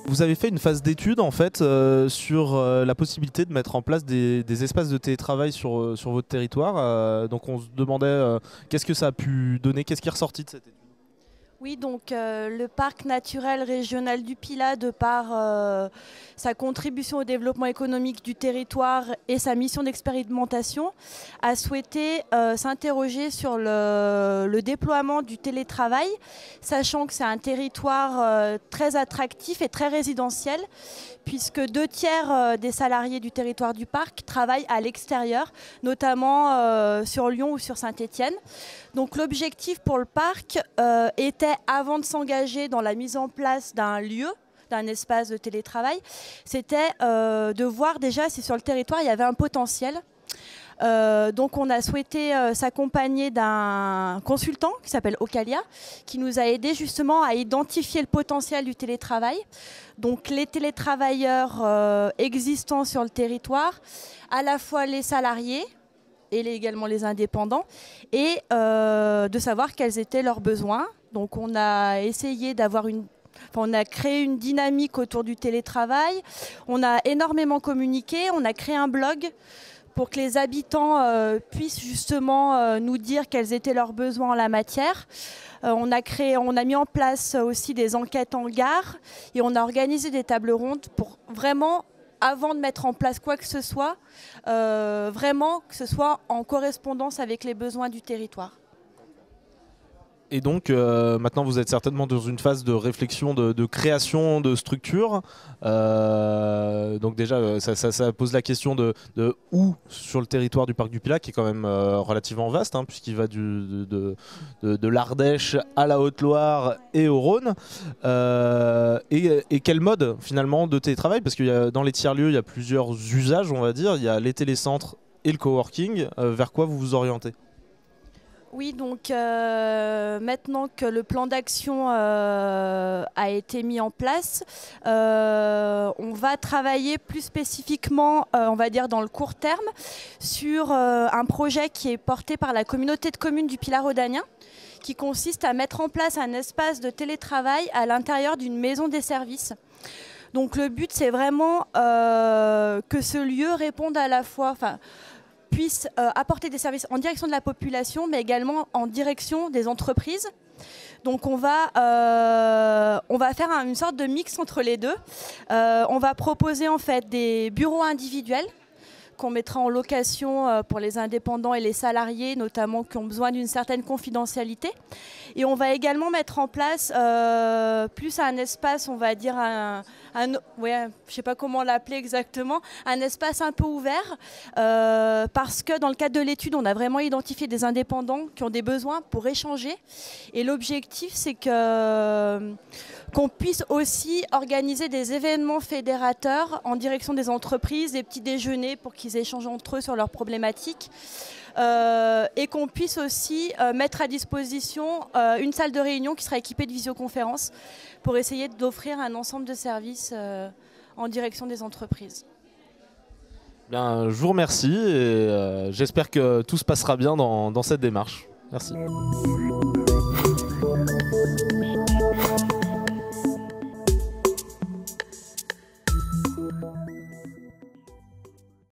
Vous avez fait une phase d'étude en fait sur la possibilité de mettre en place des espaces de télétravail sur votre territoire. Donc on se demandait qu'est-ce que ça a pu donner, qu'est-ce qui est ressorti de cette étude? Oui, donc le parc naturel régional du Pilat, de par sa contribution au développement économique du territoire et sa mission d'expérimentation, a souhaité s'interroger sur le déploiement du télétravail, sachant que c'est un territoire très attractif et très résidentiel, puisque 2/3 des salariés du territoire du parc travaillent à l'extérieur, notamment sur Lyon ou sur Saint-Étienne. Donc l'objectif pour le parc était, avant de s'engager dans la mise en place d'un lieu, d'un espace de télétravail, c'était de voir déjà si sur le territoire il y avait un potentiel. Donc on a souhaité s'accompagner d'un consultant qui s'appelle Ocalia, qui nous a aidé justement à identifier le potentiel du télétravail. Donc les télétravailleurs existants sur le territoire, à la fois les salariés et également les indépendants, et de savoir quels étaient leurs besoins. Donc on a essayé d'avoir on a créé une dynamique autour du télétravail, on a énormément communiqué, on a créé un blog pour que les habitants puissent justement nous dire quels étaient leurs besoins en la matière. On a mis en place aussi des enquêtes en gare et on a organisé des tables rondes pour vraiment, avant de mettre en place quoi que ce soit, vraiment que ce soit en correspondance avec les besoins du territoire. Et donc maintenant vous êtes certainement dans une phase de réflexion, de création de structures. Donc déjà ça pose la question de où sur le territoire du parc du Pilat, qui est quand même relativement vaste, hein, puisqu'il va de l'Ardèche à la Haute-Loire et au Rhône. Et quel mode finalement de télétravail, parce que dans les tiers-lieux il y a plusieurs usages, on va dire. Il y a les télécentres et le coworking. Vers quoi vous vous orientez ? Oui, donc maintenant que le plan d'action a été mis en place, on va travailler plus spécifiquement, on va dire dans le court terme, sur un projet qui est porté par la communauté de communes du Pilat rhodanien, qui consiste à mettre en place un espace de télétravail à l'intérieur d'une maison des services. Donc le but, c'est vraiment que ce lieu réponde à la fois, puisse apporter des services en direction de la population, mais également en direction des entreprises. Donc on va faire une sorte de mix entre les deux. On va proposer en fait des bureaux individuels qu'on mettra en location pour les indépendants et les salariés, notamment qui ont besoin d'une certaine confidentialité. Et on va également mettre en place plus un espace, on va dire, je sais pas comment l'appeler exactement, un espace un peu ouvert, parce que dans le cadre de l'étude, on a vraiment identifié des indépendants qui ont des besoins pour échanger. Et l'objectif, c'est qu'on puisse aussi organiser des événements fédérateurs en direction des entreprises, des petits déjeuners pour qu'ils échangent entre eux sur leurs problématiques, et qu'on puisse aussi mettre à disposition une salle de réunion qui sera équipée de visioconférences pour essayer d'offrir un ensemble de services en direction des entreprises. Bien, je vous remercie et j'espère que tout se passera bien dans cette démarche. Merci.